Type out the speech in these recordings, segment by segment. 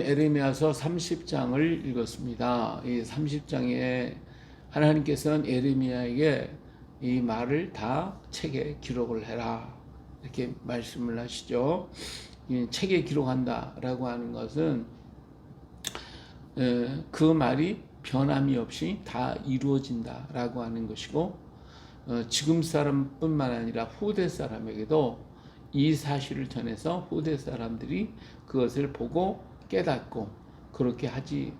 에레미야서 30장을 읽었습니다. 이 30장에 하나님께서는 에레미야에게 이 말을 다 책에 기록을 해라 이렇게 말씀을 하시죠. 이 책에 기록한다라고 하는 것은 그 말이 변함이 없이 다 이루어진다라고 하는 것이고, 지금 사람뿐만 아니라 후대 사람에게도 이 사실을 전해서 후대 사람들이 그것을 보고 깨닫고 그렇게 하지,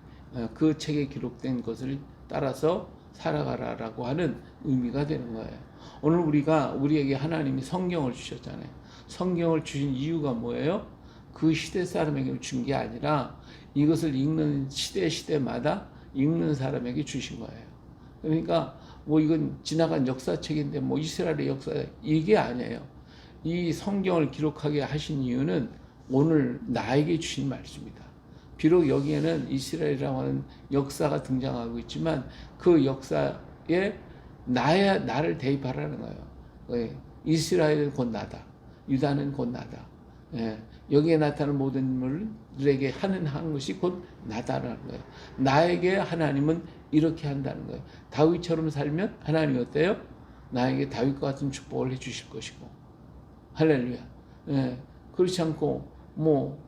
그 책에 기록된 것을 따라서 살아가라라고 하는 의미가 되는 거예요. 오늘 우리에게 하나님이 성경을 주셨잖아요. 성경을 주신 이유가 뭐예요? 그 시대 사람에게 준 게 아니라 이것을 읽는 시대마다 읽는 사람에게 주신 거예요. 그러니까 뭐 이건 지나간 역사책인데 뭐 이스라엘의 역사, 이게 아니에요. 이 성경을 기록하게 하신 이유는 오늘 나에게 주신 말씀이다. 비록 여기에는 이스라엘이라고 하는 역사가 등장하고 있지만 그 역사에 나를 대입하라는 거예요. 이스라엘은 곧 나다. 유다는 곧 나다. 여기에 나타나는 모든 인물들에게 하는 것이 곧 나다라는 거예요. 나에게 하나님은 이렇게 한다는 거예요. 다윗처럼 살면 하나님이 어때요? 나에게 다윗과 같은 축복을 해주실 것이고, 할렐루야. 그렇지 않고 뭐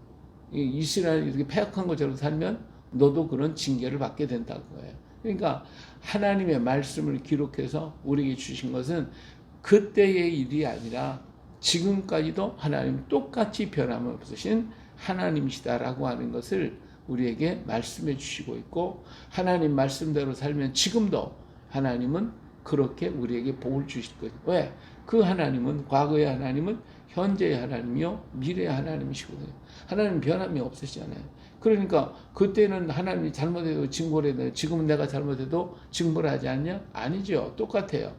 이스라엘이 이렇게 패역한 것처럼 살면 너도 그런 징계를 받게 된다는 거예요. 그러니까 하나님의 말씀을 기록해서 우리에게 주신 것은 그때의 일이 아니라 지금까지도 하나님 똑같이 변함없으신 하나님이시다라고 하는 것을 우리에게 말씀해 주시고 있고, 하나님 말씀대로 살면 지금도 하나님은 그렇게 우리에게 복을 주실 거예요. 왜? 그 하나님은, 과거의 하나님은 현재의 하나님이요 미래의 하나님이시거든요. 하나님 변함이 없으시잖아요. 그러니까 그때는 하나님이 잘못해도 징벌해야 돼요. 지금은 내가 잘못해도 징벌하지 않냐? 아니죠. 똑같아요.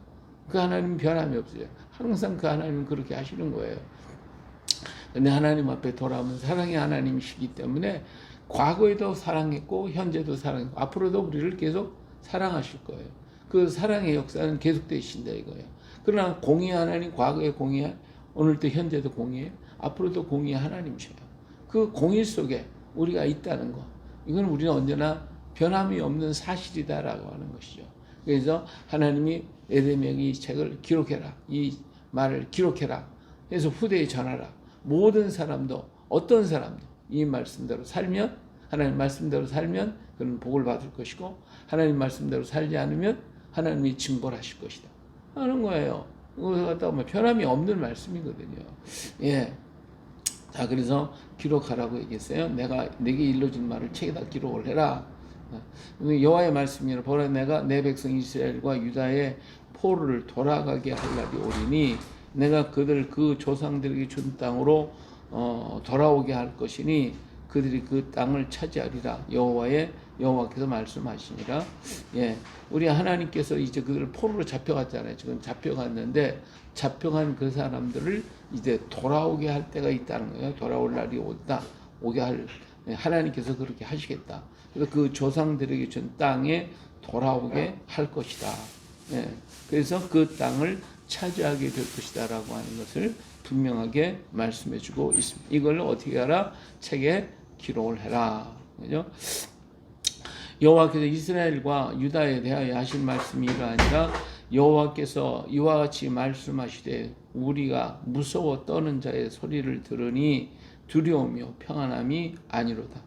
그 하나님은 변함이 없어요. 항상 그 하나님은 그렇게 하시는 거예요. 근데 하나님 앞에 돌아오면 사랑의 하나님이시기 때문에 과거에도 사랑했고 현재도 사랑했고 앞으로도 우리를 계속 사랑하실 거예요. 그 사랑의 역사는 계속되신다 이거예요. 그러나 공의 하나님, 과거의 공의, 오늘도 현재도 공의예요. 앞으로도 공의 하나님이셔요. 그 공의 속에 우리가 있다는 거, 이건 우리는 언제나 변함이 없는 사실이다라고 하는 것이죠. 그래서 하나님이 에레미야에게 이 책을 기록해라, 이 말을 기록해라 해서 후대에 전하라. 모든 사람도, 어떤 사람도 이 말씀대로 살면, 하나님 말씀대로 살면 그는 복을 받을 것이고, 하나님 말씀대로 살지 않으면 하나님이 징벌하실 것이다 하는 거예요. 그거 갖다가 뭐 변함이 없는 말씀이거든요. 예. 자, 그래서 기록하라고 얘기했어요. 내게 일러진 말을 책에다 기록을 해라. 여호와의 말씀이라, 보라 내가 내 백성 이스라엘과 유다의 포로를 돌아가게 할 날이 오리니 내가 그들을 그 조상들에게 준 땅으로 돌아오게 할 것이니 그들이 그 땅을 차지하리라. 여호와께서 말씀하시니라. 예, 우리 하나님께서 이제 그들을 포로로 잡혀갔잖아요. 지금 잡혀갔는데 잡혀간 그 사람들을 이제 돌아오게 할 때가 있다는 거예요. 돌아올 날이 오게 할, 하나님께서 그렇게 하시겠다. 그래서 그 조상들에게 준 땅에 돌아오게 할 것이다. 예, 그래서 그 땅을 차지하게 될 것이다라고 하는 것을 분명하게 말씀해주고 있습니다. 이걸 어떻게 하라? 책에 기록을 해라. 그죠? 여호와께서 이스라엘과 유다에 대하여 하신 말씀이 이러하니라. 여호와께서 이와 같이 말씀하시되 우리가 무서워 떠는 자의 소리를 들으니 두려우며 평안함이 아니로다.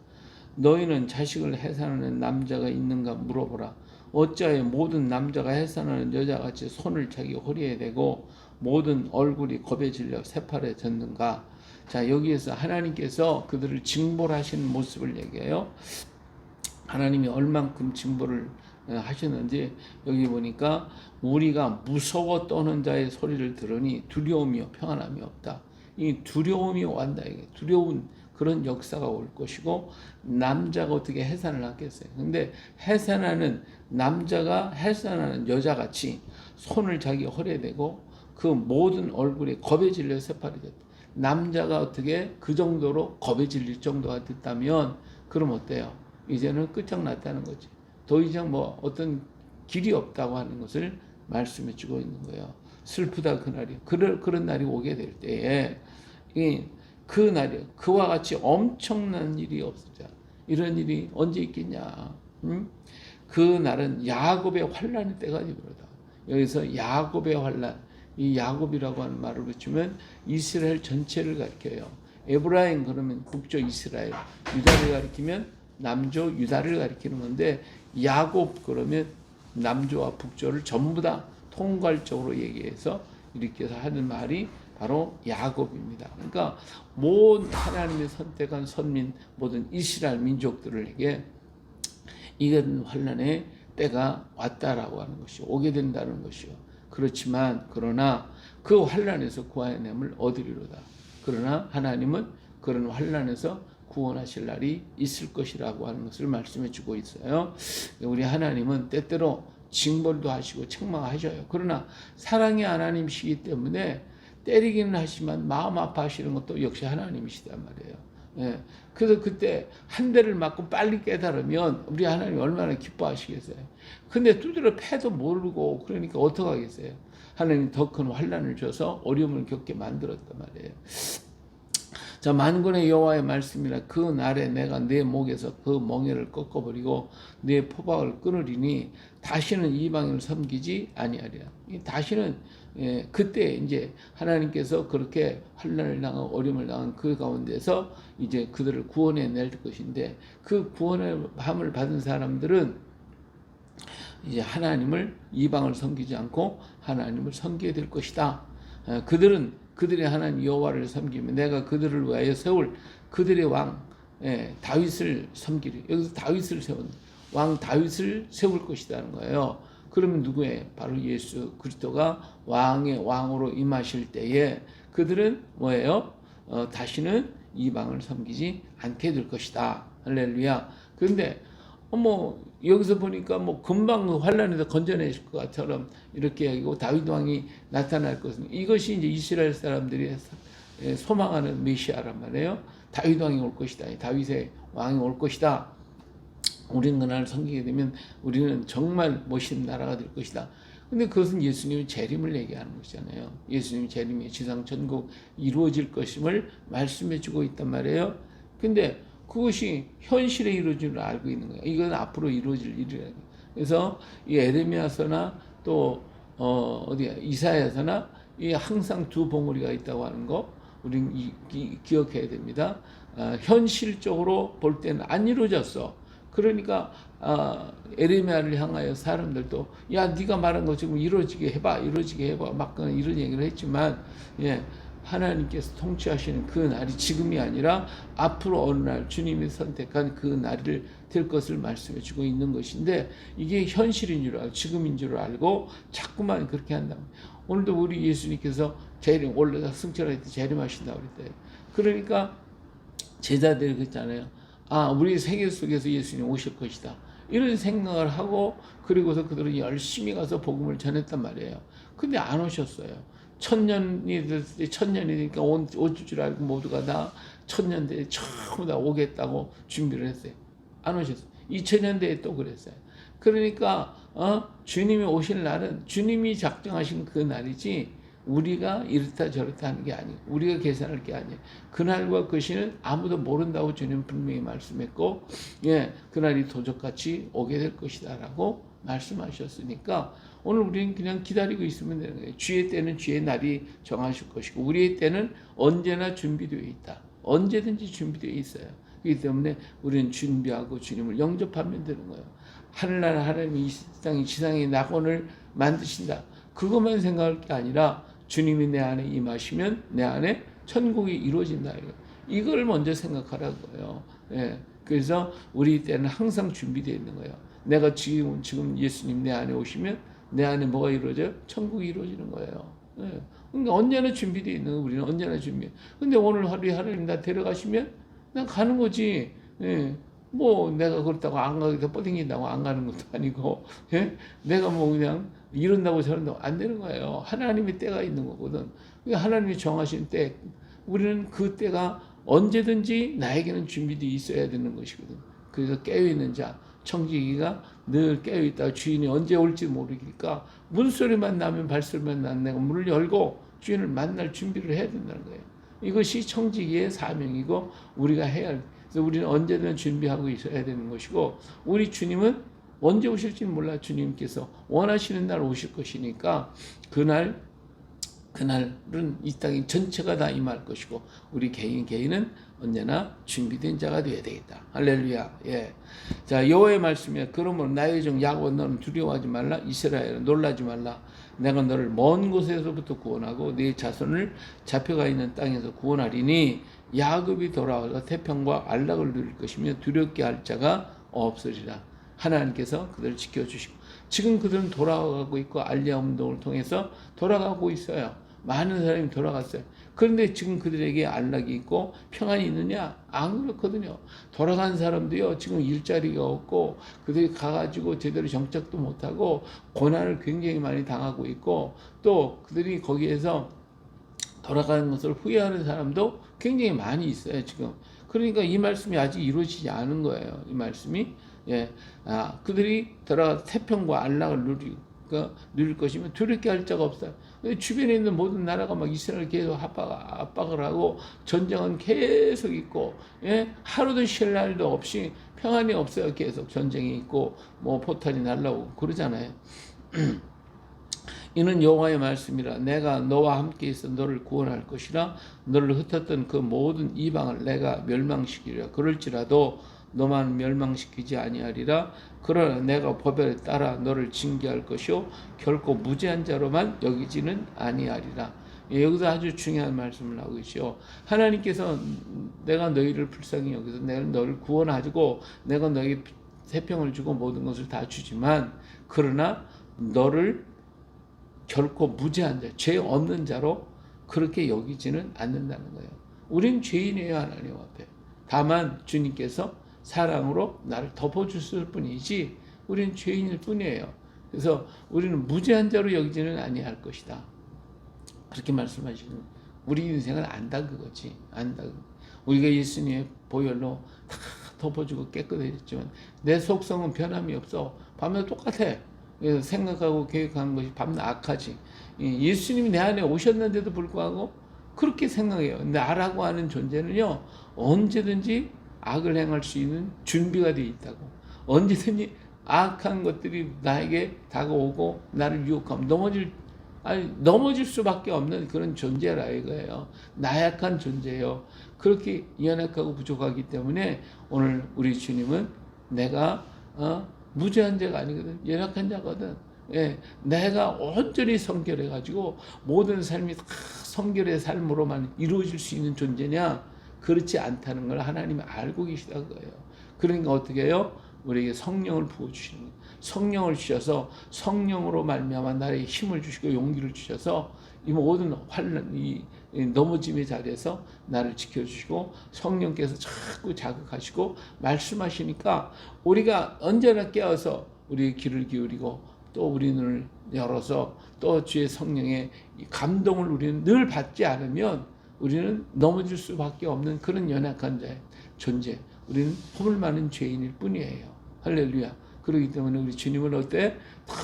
너희는 자식을 해산하는 남자가 있는가 물어보라. 어찌하여 모든 남자가 해산하는 여자같이 손을 자기 허리에 대고 모든 얼굴이 겁에 질려 새파래 졌는가. 자, 여기에서 하나님께서 그들을 징벌하시는 모습을 얘기해요. 하나님이 얼만큼 징벌을 하셨는지 여기 보니까 우리가 무서워 떠는 자의 소리를 들으니 두려움이요 평안함이 없다. 이 두려움이 온다. 두려운 그런 역사가 올 것이고, 남자가 어떻게 해산을 하겠어요? 근데 해산하는 남자가 해산하는 여자같이 손을 자기 허리에 대고 그 모든 얼굴에 겁에 질려 새파리 됐다. 남자가 어떻게 그 정도로 겁에 질릴 정도가 됐다면 그럼 어때요? 이제는 끝장났다는 거지. 더 이상 뭐 어떤 길이 없다고 하는 것을 말씀해 주고 있는 거예요. 슬프다 그날이. 그런 날이 오게 될 때에 그 날이 그와 같이 엄청난 일이 없었죠. 이런 일이 언제 있겠냐. 응? 그 날은 야곱의 환란의 때가 되리로다. 여기서 야곱의 환란, 이 야곱이라고 하는 말을 붙이면 이스라엘 전체를 가리켜요. 에브라임 그러면 북쪽 이스라엘, 유다를 가리키면 남조 유다를 가리키는 건데, 야곱 그러면 남조와 북조를 전부 다 통괄적으로 얘기해서 이렇게 해서 하는 말이 바로 야곱입니다. 그러니까 모든 하나님의 선택한 선민, 모든 이스라엘 민족들에게 이런 환란의 때가 왔다라고 하는 것이요, 오게 된다는 것이요. 그렇지만 그러나 그 환란에서 구원함을 얻으리로다. 그러나 하나님은 그런 환란에서 구원하실 날이 있을 것이라고 하는 것을 말씀해 주고 있어요. 우리 하나님은 때때로 징벌도 하시고 책망하셔요. 그러나 사랑의 하나님이시기 때문에 때리기는 하시지만 마음 아파하시는 것도 역시 하나님이시단 말이에요. 예. 그래서 그때 한 대를 맞고 빨리 깨달으면 우리 하나님 얼마나 기뻐하시겠어요. 근데 두드려 패도 모르고 그러니까 어떡하겠어요. 하나님 더 큰 환란을 줘서 어려움을 겪게 만들었단 말이에요. 자, 만군의 여호와의 말씀이라. 그 날에 내가 내 목에서 그 멍에를 꺾어버리고 내 포박을 끊으리니 다시는 이방인을 섬기지 아니하리라. 다시는, 그때 이제 하나님께서 그렇게 환난을 당하고 어려움을 당한 그 가운데서 이제 그들을 구원해 낼 것인데, 그 구원함을 받은 사람들은 이제 하나님을, 이방을 섬기지 않고 하나님을 섬기게 될 것이다. 그들의 하나님 여호와를 섬기면 내가 그들을 위하여 세울 그들의 왕, 다윗을 섬기리. 여기서 다윗을 세운 왕 다윗을 세울 것이라는 거예요. 그러면 누구예요? 바로 예수 그리스도가 왕의 왕으로 임하실 때에 그들은 뭐예요? 다시는 이방을 섬기지 않게 될 것이다. 할렐루야. 그런데 여기서 보니까 금방 환란에서 건져내실 것처럼 이렇게 하고 다윗 왕이 나타날 것은, 이것이 이제 이스라엘 사람들이 소망하는 메시아란 말이에요. 다윗 왕이 올 것이다. 다윗의 왕이 올 것이다. 우리는 그날을 섬기게 되면 우리는 정말 멋있는 나라가 될 것이다. 근데 그것은 예수님의 재림을 얘기하는 것이잖아요. 예수님의 재림이 지상 천국 이루어질 것임을 말씀해 주고 있단 말이에요. 근데 그것이 현실에 이루어질 줄 알고 있는 거예요. 이건 앞으로 이루어질 일이라는 거예요. 그래서 이 에레미야서나 또 이사야서나 이 항상 두 봉우리가 있다고 하는 거 우리는 기억해야 됩니다. 현실적으로 볼 때는 안 이루어졌어. 그러니까 에레미야를 향하여 사람들도 야, 네가 말한 거 지금 이루어지게 해봐, 이루어지게 해봐, 막 이런 얘기를 했지만, 하나님께서 통치하시는 그 날이 지금이 아니라 앞으로 어느 날 주님이 선택한 그 날이 될 것을 말씀해 주고 있는 것인데, 이게 현실인 줄 알고 지금인 줄 알고 자꾸만 그렇게 한다. 오늘도 우리 예수님께서 재림, 원래 승천할 때 재림하신다고 그랬대요. 그러니까 제자들이 그랬잖아요. 우리 세계 속에서 예수님 오실 것이다. 이런 생각을 하고, 그리고서 그들은 열심히 가서 복음을 전했단 말이에요. 근데 안 오셨어요. 천년이 되니까 오줄 줄 알고 모두가 다 천년대에 전부 다 오겠다고 준비를 했어요. 안 오셨어요. 2000년대에 또 그랬어요. 그러니까 주님이 오실 날은 주님이 작정하신 그 날이지 우리가 이렇다 저렇다 하는 게 아니에요. 우리가 계산할 게 아니에요. 그날과 그 시는 아무도 모른다고 주님 분명히 말씀했고, 그날이 도적같이 오게 될 것이다 라고 말씀하셨으니까 오늘 우리는 그냥 기다리고 있으면 되는 거예요. 주의 때는 주의 날이 정하실 것이고 우리의 때는 언제나 준비되어 있다. 언제든지 준비되어 있어요. 그렇기 때문에 우리는 준비하고 주님을 영접하면 되는 거예요. 하늘나라 하나님이 이 지상에 낙원을 만드신다. 그것만 생각할 게 아니라 주님이 내 안에 임하시면 내 안에 천국이 이루어진다. 이걸 먼저 생각하라고요. 그래서 우리 때는 항상 준비되어 있는 거예요. 내가 지금 예수님 내 안에 오시면 내 안에 뭐가 이루어져요? 천국이 이루어지는 거예요. 그러니까 언제나 준비되어 있는 거예요. 우리는 언제나 준비. 근데 오늘 하루에 하나님 나 데려가시면 난 가는 거지. 내가 그렇다고 안 가겠다 뻗댕긴다고 안 가는 것도 아니고, 내가 그냥 이런다고 저런다고 안 되는 거예요. 하나님의 때가 있는 거거든. 하나님이 정하신 때, 우리는 그 때가 언제든지 나에게는 준비되어 있어야 되는 것이거든. 그래서 깨어있는 자, 청지기가 늘 깨어있다가 주인이 언제 올지 모르니까 문소리만 나면 발소리만 나면 내가 문을 열고 주인을 만날 준비를 해야 된다는 거예요. 이것이 청지기의 사명이고 우리가 해야 할 그래서 우리는 언제든 준비하고 있어야 되는 것이고, 우리 주님은 언제 오실지는 몰라. 주님께서 원하시는 날 오실 것이니까 그날은 이 땅이 전체가 다 임할 것이고, 우리 개인은 언제나 준비된 자가 되어야 되겠다. 할렐루야. 예. 자, 여호와의 말씀에 그러므로 나의 종 야곱 너는 두려워하지 말라. 이스라엘은 놀라지 말라. 내가 너를 먼 곳에서부터 구원하고 네 자손을 잡혀가 있는 땅에서 구원하리니 야곱이 돌아와서 태평과 안락을 누릴 것이며 두렵게 할 자가 없으리라. 하나님께서 그들을 지켜주시고, 지금 그들은 돌아가고 있고 알리아 운동을 통해서 돌아가고 있어요. 많은 사람이 돌아갔어요. 그런데 지금 그들에게 안락이 있고 평안이 있느냐? 안 그렇거든요. 돌아간 사람도요, 지금 일자리가 없고 그들이 가가지고 제대로 정착도 못하고 고난을 굉장히 많이 당하고 있고, 또 그들이 거기에서 돌아가는 것을 후회하는 사람도 굉장히 많이 있어요, 지금. 그러니까 이 말씀이 아직 이루어지지 않은 거예요, 이 말씀이. 예, 그들이 돌아가 태평과 안락을 누릴 것이면 두렵게 할 자가 없어요. 주변에 있는 모든 나라가 막 이스라엘 계속 압박을 하고 전쟁은 계속 있고, 예? 하루도 쉴 날도 없이 평안이 없어요. 계속 전쟁이 있고 뭐 포탄이 날라오고 그러잖아요. 이는 여호와의 말씀이라. 내가 너와 함께 있어 너를 구원할 것이라. 너를 흩었던 그 모든 이방을 내가 멸망시키리라. 그럴지라도 너만 멸망시키지 아니하리라. 그러나 내가 법에 따라 너를 징계할 것이요 결코 무죄한 자로만 여기지는 아니하리라. 여기서 아주 중요한 말씀을 하고 있죠. 하나님께서 내가 너희를 불쌍히 여기서 내가 너를 구원하고 내가 너희 태평을 주고 모든 것을 다 주지만, 그러나 너를 결코 무죄한 자, 죄 없는 자로 그렇게 여기지는 않는다는 거예요. 우린 죄인이에요, 하나님 앞에. 다만 주님께서 사랑으로 나를 덮어주실 뿐이지 우리는 죄인일 뿐이에요. 그래서 우리는 무죄한 자로 여기지는 아니할 것이다. 그렇게 말씀하시는, 우리 인생은 안다 그거지. 안다. 우리가 예수님의 보혈로 다 덮어주고 깨끗해졌지만 내 속성은 변함이 없어. 밤낮 똑같아. 생각하고 계획하는 것이 밤낮 악하지. 예수님이 내 안에 오셨는데도 불구하고 그렇게 생각해요. 나라고 하는 존재는요, 언제든지 악을 행할 수 있는 준비가 되어 있다고. 언제든지 악한 것들이 나에게 다가오고 나를 유혹하면 넘어질 수밖에 없는 그런 존재라 이거예요. 나약한 존재예요. 그렇게 연약하고 부족하기 때문에 오늘 우리 주님은 내가 무죄한 자가 아니거든. 연약한 자거든. 예, 내가 온전히 성결해가지고 모든 삶이 다 성결의 삶으로만 이루어질 수 있는 존재냐? 그렇지 않다는 걸 하나님이 알고 계시다는 거예요. 그러니까 어떻게 해요? 우리에게 성령을 부어주시는 거예요. 성령을 주셔서 성령으로 말미암아 나에게 힘을 주시고 용기를 주셔서 이 모든 환난, 이 넘어짐의 자리에서 나를 지켜주시고 성령께서 자꾸 자극하시고 말씀하시니까 우리가 언제나 깨어서 우리의 귀를 기울이고 또 우리 눈을 열어서 또 주의 성령의 감동을 우리는 늘 받지 않으면 우리는 넘어질 수밖에 없는 그런 연약한 자의 존재. 우리는 허물 많은 죄인일 뿐이에요. 할렐루야. 그렇기 때문에 우리 주님을 어때? 다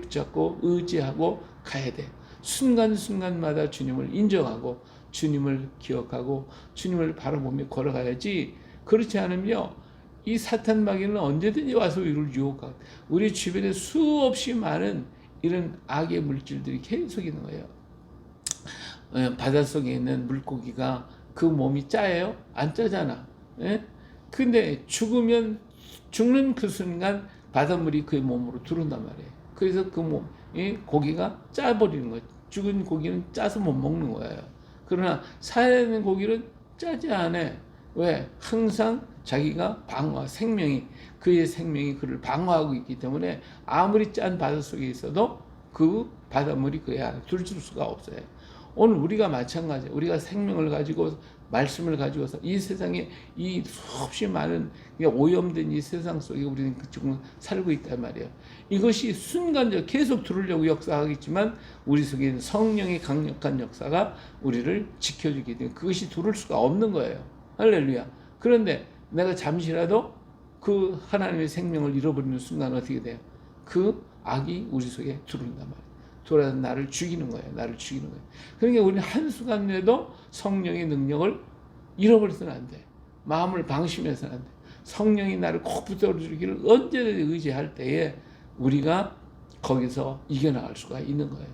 붙잡고 의지하고 가야 돼. 순간순간마다 주님을 인정하고 주님을 기억하고 주님을 바라보며 걸어가야지. 그렇지 않으면요, 이 사탄 마귀는 언제든지 와서 우리를 유혹하고, 우리 주변에 수없이 많은 이런 악의 물질들이 계속 있는 거예요. 바닷속에 있는 물고기가 그 몸이 짜요? 안 짜잖아. 예? 근데 죽는 그 순간 바닷물이 그의 몸으로 들어온단 말이에요. 그래서 그 고기가 짜버리는 거예요. 죽은 고기는 짜서 못 먹는 거예요. 그러나 살아있는 고기는 짜지 않아. 왜? 항상 자기가 그의 생명이 그를 방어하고 있기 때문에 아무리 짠 바닷속에 있어도 그 바닷물이 그의 안에 들어올 수가 없어요. 오늘 우리가 마찬가지예요. 우리가 생명을 가지고 말씀을 가지고서 이 세상에 이 수없이 많은 오염된 이 세상 속에 우리는 지금 살고 있단 말이에요. 이것이 순간적으로 계속 들으려고 역사하겠지만 우리 속에 있는 성령의 강력한 역사가 우리를 지켜주기 때문에 그것이 들을 수가 없는 거예요. 할렐루야. 그런데 내가 잠시라도 그 하나님의 생명을 잃어버리는 순간 어떻게 돼요? 그 악이 우리 속에 들어온단 말이에요. 돌아서 나를 죽이는 거예요. 그러니까 우리는 한순간에도 성령의 능력을 잃어버려서는 안 돼. 마음을 방심해서는 안 돼. 성령이 나를 꼭 붙들어주기를 언제든지 의지할 때에 우리가 거기서 이겨나갈 수가 있는 거예요.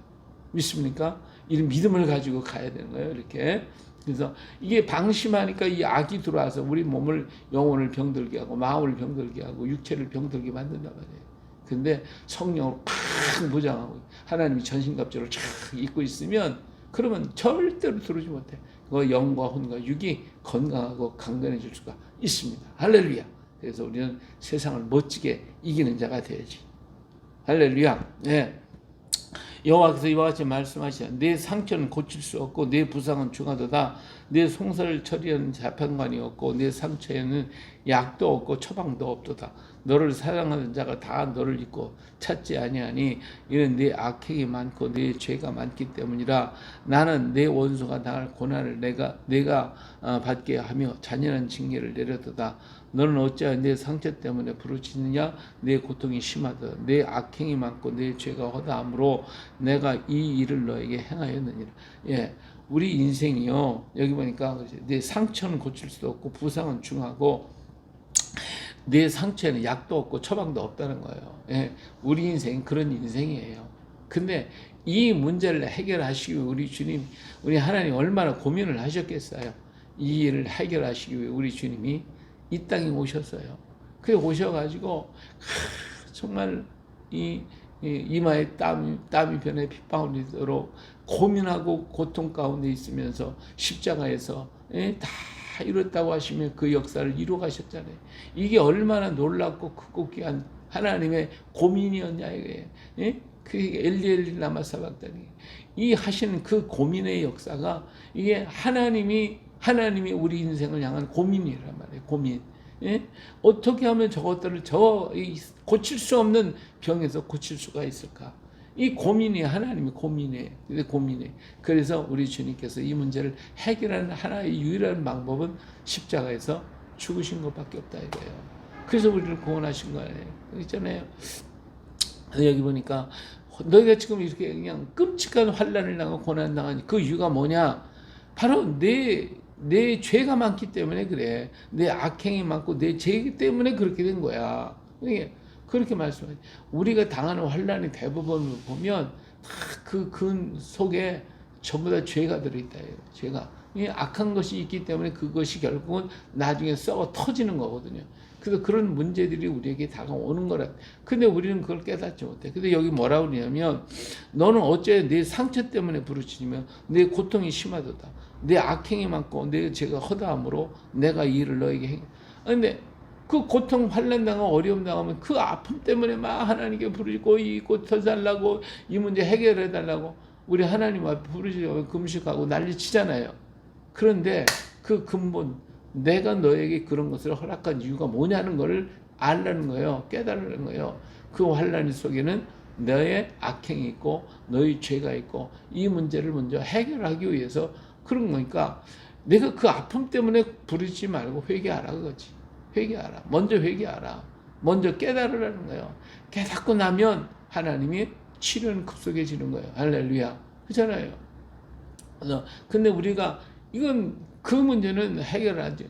믿습니까? 이 믿음을 가지고 가야 되는 거예요. 이렇게. 그래서 이게 방심하니까 이 악이 들어와서 우리 몸을, 영혼을 병들게 하고 마음을 병들게 하고 육체를 병들게 만든단 말이에요. 근데 성령을 팍 무장하고 하나님이 전신갑주를 쫙 입고 있으면 그러면 절대로 들어오지 못해. 그 영과 혼과 육이 건강하고 강건해질 수가 있습니다. 할렐루야. 그래서 우리는 세상을 멋지게 이기는 자가 되야지. 할렐루야. 네. 여호와께서 이와 같이 말씀하시되 내 상처는 고칠 수 없고 내 부상은 중하도다. 내 송사를 처리하는 재판관이 없고 내 상처에는 약도 없고 처방도 없도다. 너를 사랑하는 자가 다 너를 잊고 찾지 아니하니 이는 내 악행이 많고 내 죄가 많기 때문이라. 나는 내 원수가 당할 고난을 내가 받게 하며 잔인한 징계를 내려도다. 너는 어찌하여 내 상처 때문에 부르짖느냐? 내 고통이 심하다. 내 악행이 많고 내 죄가 허다함으로 내가 이 일을 너에게 행하였느니라. 예, 우리 인생이요. 여기 보니까 내 상처는 고칠 수도 없고 부상은 중하고 내 상처에는 약도 없고 처방도 없다는 거예요. 예, 우리 인생 그런 인생이에요. 근데 이 문제를 해결하시기 위해 우리 주님, 우리 하나님 얼마나 고민을 하셨겠어요. 이 일을 해결하시기 위해 우리 주님이 이 땅에 오셨어요. 그래 오셔가지고 정말 이마에 땀이 변해 핏방울이 도록 고민하고 고통 가운데 있으면서 십자가에서 다 이뤘다고 하시면 그 역사를 이루어 가셨잖아요. 이게 얼마나 놀랍고 크고 귀한 하나님의 고민이었냐 이거예요. 그 엘리 라마 사박다니 이 하시는 그 고민의 역사가 이게 하나님이 우리 인생을 향한 고민이란 말이에요. 고민. 예? 어떻게 하면 저것들을 고칠 수 없는 병에서 고칠 수가 있을까? 이 고민이 하나님의 고민이에요. 그래서 우리 주님께서 이 문제를 해결하는 하나의 유일한 방법은 십자가에서 죽으신 것밖에 없다 이거예요. 그래서 우리를 구원하신 거예요. 있잖아요. 여기 보니까 너희가 지금 이렇게 그냥 끔찍한 환난을 당하고 고난 당하니 그 이유가 뭐냐? 바로 내 죄가 많기 때문에 그래. 내 악행이 많고 내 죄 때문에 그렇게 된 거야. 그렇게 말씀하죠. 우리가 당하는 환난이 대부분 보면 그 속에 전부 다 죄가 들어있다. 죄가. 악한 것이 있기 때문에 그것이 결국은 나중에 썩어 터지는 거거든요. 그래서 그런 문제들이 우리에게 다가오는 거라. 근데 우리는 그걸 깨닫지 못해. 근데 여기 뭐라고 그러냐면 너는 어째 내 상처 때문에 부르짖으며 내 고통이 심하도다. 내 악행이 많고 내 죄가 허다함으로 내가 이 일을 너에게 행. 근데 그 고통 환난 당하고 어려움 당하면 그 아픔 때문에 막 하나님께 부르짖고 이 고쳐달라고 이 문제 해결해 달라고 우리 하나님 앞에 부르짖고 금식하고 난리치잖아요. 그런데 그 근본 내가 너에게 그런 것을 허락한 이유가 뭐냐는 것을 알라는 거예요. 깨달으라는 거예요. 그 환난 속에는 너의 악행이 있고 너의 죄가 있고 이 문제를 먼저 해결하기 위해서 그런 거니까 내가 그 아픔 때문에 부르지 말고 회개하라 그거지. 회개하라. 먼저 회개하라. 먼저 깨달으라는 거예요. 깨닫고 나면 하나님이 치료는 급속해지는 거예요. 할렐루야. 그렇잖아요. 근데 우리가 이건 그 문제는 해결하지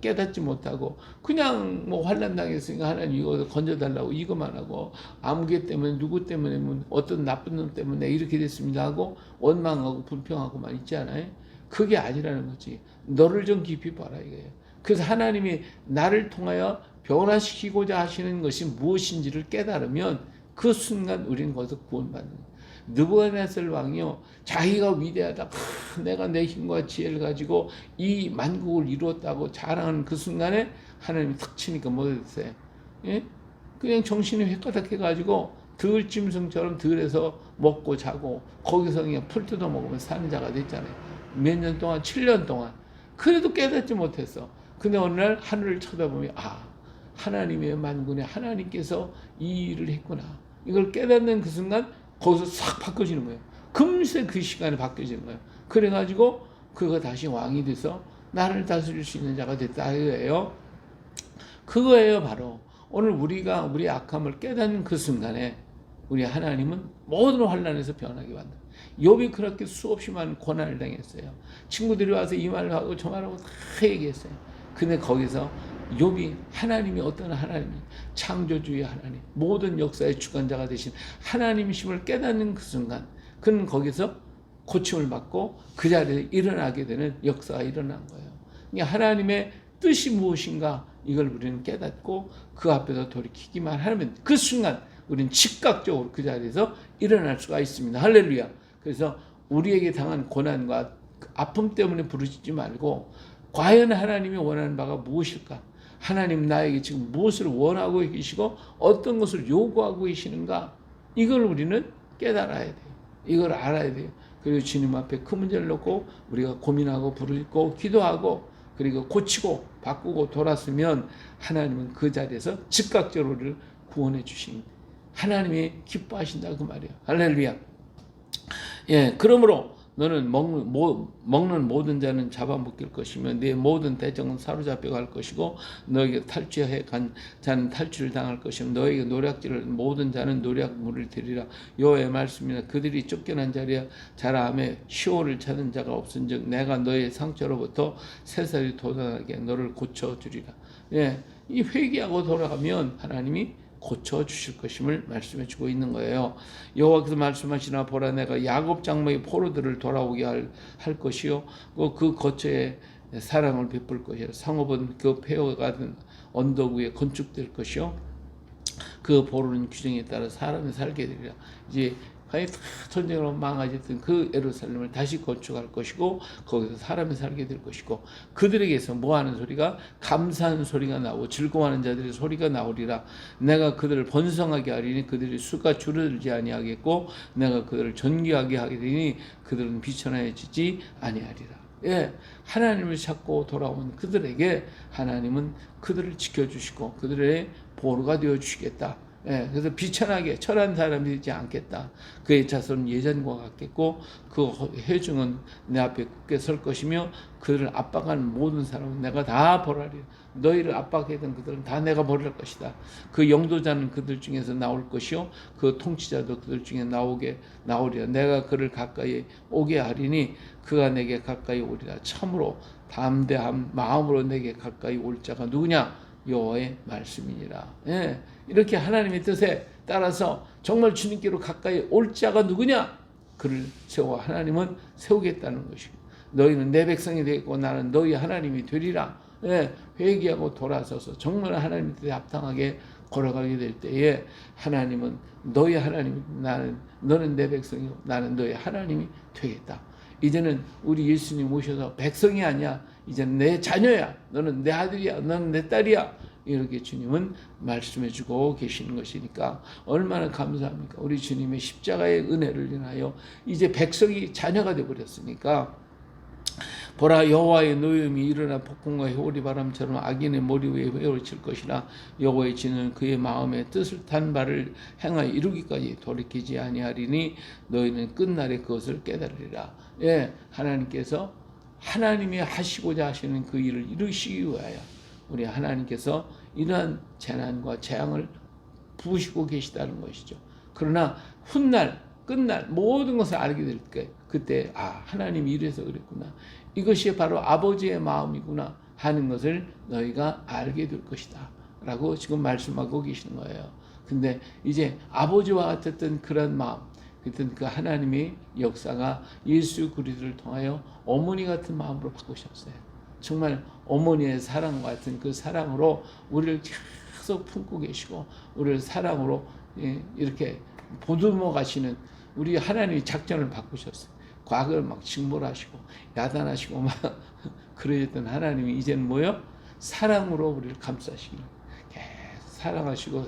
깨닫지 못하고 그냥 뭐 환난 당했으니까 하나님 이거 건져달라고 이것만 하고 아무개 때문에 누구 때문에 어떤 나쁜 놈 때문에 이렇게 됐습니다 하고 원망하고 불평하고만 있지 않아요? 그게 아니라는 거지. 너를 좀 깊이 봐라 이거예요. 그래서 하나님이 나를 통하여 변화시키고자 하시는 것이 무엇인지를 깨달으면 그 순간 우리는 거기서 구원받는 거예요. 느부갓네살 왕이요 자기가 위대하다 내가 내 힘과 지혜를 가지고 이 만국을 이루었다고 자랑하는 그 순간에 하나님이 탁 치니까 뭐 됐어요? 예? 그냥 정신이 획가닥해 가지고 들짐승처럼 들에서 먹고 자고 거기서 그냥 풀 뜯어 먹으면 사는 자가 됐잖아요. 몇 년 동안 7년 동안 그래도 깨닫지 못했어. 근데 어느 날 하늘을 쳐다보면 하나님의 만군에 하나님께서 이 일을 했구나. 이걸 깨닫는 그 순간 거기서 싹 바뀌어지는 거예요. 금세 그 시간에 바뀌어지는 거예요. 그래가지고 그가 다시 왕이 돼서 나를 다스릴 수 있는 자가 됐다 이거예요. 그거예요 바로. 오늘 우리가 우리 악함을 깨닫는 그 순간에 우리 하나님은 모든 환난에서 변하게 만든다. 욥이 그렇게 수없이 많은 고난을 당했어요. 친구들이 와서 이 말을 하고 저 말하고 다 얘기했어요. 근데 거기서 욥이 하나님이 어떤 하나님이 창조주의 하나님, 모든 역사의 주관자가 되신 하나님이심을 깨닫는 그 순간 그는 거기서 고침을 받고 그 자리에 일어나게 되는 역사가 일어난 거예요. 그러니까 하나님의 뜻이 무엇인가 이걸 우리는 깨닫고 그 앞에서 돌이키기만 하면 그 순간 우리는 즉각적으로 그 자리에서 일어날 수가 있습니다. 할렐루야. 그래서 우리에게 당한 고난과 아픔 때문에 부르짖지 말고 과연 하나님이 원하는 바가 무엇일까? 하나님 나에게 지금 무엇을 원하고 계시고 어떤 것을 요구하고 계시는가? 이걸 우리는 깨달아야 돼요. 이걸 알아야 돼요. 그리고 주님 앞에 그 문제를 놓고 우리가 고민하고 부르짖고 기도하고 그리고 고치고 바꾸고 돌았으면 하나님은 그 자리에서 즉각적으로 우리를 구원해 주신 하나님이 기뻐하신다 그 말이에요. 할렐루야. 예, 그러므로 너는 먹는 모든 자는 잡아먹힐 것이며 네 모든 대적은 사로잡혀 갈 것이고 너에게 탈취해 간 자는 탈취를 당할 것이며 너에게 노략질을 모든 자는 노략물을 들이라. 여호와의 말씀이나 그들이 쫓겨난 자리야 자라함에 시온을 찾는 자가 없은즉 내가 너의 상처로부터 새살이 돋아나게 너를 고쳐주리라. 예, 이 회개하고 돌아가면 하나님이 고쳐주실 것임을 말씀해 주고 있는 거예요. 여호와께서 말씀하시나 보라 내가 야곱 장막의 포로들을 돌아오게 할 것이요 그 거처에 사랑을 베풀 것이요 성읍은 그 폐허가 된 언덕 위에 건축될 것이요 그 포로는 규정에 따라 사람이 살게 되리라. 이제 거의 다 전쟁으로 망가졌던 그 예루살렘을 다시 건축할 것이고 거기서 사람이 살게 될 것이고 그들에게서 뭐하는 소리가 감사하는 소리가 나오고 즐거워하는 자들의 소리가 나오리라. 내가 그들을 번성하게 하리니 그들의 수가 줄어들지 아니하겠고 내가 그들을 존귀하게 하게 되니 그들은 비천하여지지 아니하리라. 예, 하나님을 찾고 돌아온 그들에게 하나님은 그들을 지켜주시고 그들의 보루가 되어주시겠다. 예, 그래서 비천하게 철한 사람이 되지 않겠다. 그의 자손은 예전과 같겠고 그 회중은 내 앞에 굳게 설 것이며 그들을 압박하는 모든 사람은 내가 다 벌하리라. 너희를 압박했던 그들은 다 내가 벌할 것이다. 그 영도자는 그들 중에서 나올 것이요 그 통치자도 그들 중에 나오리라. 내가 그를 가까이 오게 하리니 그가 내게 가까이 오리라. 참으로 담대한 마음으로 내게 가까이 올 자가 누구냐? 여호와의 말씀이니라. 예, 이렇게 하나님의 뜻에 따라서 정말 주님께로 가까이 올 자가 누구냐? 그를 세워 하나님은 세우겠다는 것이고 너희는 내 백성이 되겠고 나는 너희 하나님이 되리라. 예, 회개하고 돌아서서 정말 하나님 뜻에 합당하게 걸어가게 될 때에 하나님은 너희 하나님 너는 내 백성이고 나는 너희 하나님이 되겠다. 이제는 우리 예수님 오셔서 백성이 아니야. 이제는 내 자녀야. 너는 내 아들이야. 너는 내 딸이야. 이렇게 주님은 말씀해주고 계시는 것이니까 얼마나 감사합니까? 우리 주님의 십자가의 은혜를 인하여 이제 백성이 자녀가 되어버렸으니까 보라 여호와의 노염이 일어나 폭풍과 회오리 바람처럼 악인의 머리 위에 회오리칠 것이라. 여호와의 진은 그의 마음에 뜻을 탄 바를 행하여 이루기까지 돌이키지 아니하리니 너희는 끝날에 그것을 깨달으리라. 예, 하나님께서 하나님이 하시고자 하시는 그 일을 이루시기 위하여 우리 하나님께서 이러한 재난과 재앙을 부으시고 계시다는 것이죠. 그러나 훗날 끝날 모든 것을 알게 될 때 그때 하나님이 이래서 그랬구나. 이것이 바로 아버지의 마음이구나 하는 것을 너희가 알게 될 것이다 라고 지금 말씀하고 계시는 거예요. 근데 이제 아버지와 같았던 그런 마음, 그랬던 그 하나님의 역사가 예수 그리스도를 통하여 어머니 같은 마음으로 바꾸셨어요. 정말 어머니의 사랑과 같은 그 사랑으로 우리를 계속 품고 계시고 우리를 사랑으로 이렇게 보듬어 가시는 우리 하나님의 작전을 바꾸셨어요. 과거를 막 징벌하시고 야단하시고 막 그러셨던 하나님이 이제는 뭐요? 사랑으로 우리를 감싸시기를 계속 사랑하시고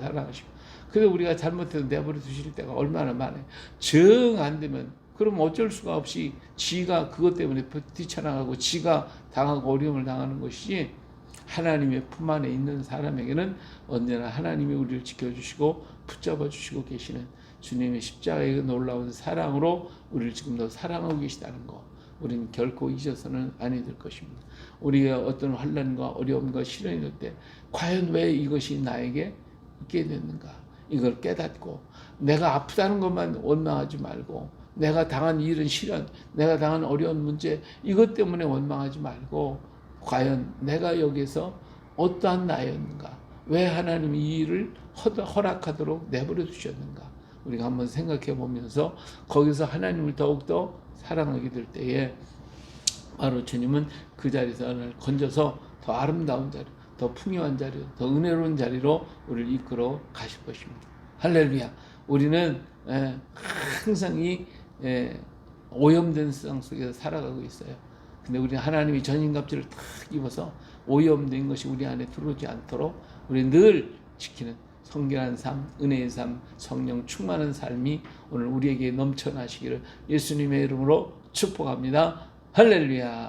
그래서 우리가 잘못해서 내버려 두실 때가 얼마나 많아요. 정 안 되면 그럼 어쩔 수가 없이 지가 그것 때문에 뛰쳐나가고 지가 당하고 어려움을 당하는 것이지 하나님의 품 안에 있는 사람에게는 언제나 하나님이 우리를 지켜주시고 붙잡아 주시고 계시는 주님의 십자가의 놀라운 사랑으로 우리를 지금도 사랑하고 계시다는 것 우리는 결코 잊어서는 아니 될 것입니다. 우리가 어떤 환난과 어려움과 시련이 될 때 과연 왜 이것이 나에게 있게 됐는가 이걸 깨닫고 내가 아프다는 것만 원망하지 말고 내가 당한 일은 시련 내가 당한 어려운 문제 이것 때문에 원망하지 말고 과연 내가 여기서 어떠한 나였는가? 왜 하나님이 이 일을 허락하도록 내버려 두셨는가? 우리가 한번 생각해 보면서 거기서 하나님을 더욱더 사랑하게 될 때에 바로 주님은 그 자리에서 하나를 건져서 더 아름다운 자리, 더 풍요한 자리, 더 은혜로운 자리로 우리를 이끌어 가실 것입니다. 할렐루야. 우리는 항상 이 오염된 세상 속에서 살아가고 있어요. 근데 우리는 하나님이 전신갑주를 탁 입어서 오염된 것이 우리 안에 들어오지 않도록 우리 늘 지키는 성결한 삶, 은혜의 삶, 성령 충만한 삶이 오늘 우리에게 넘쳐나시기를 예수님의 이름으로 축복합니다. 할렐루야.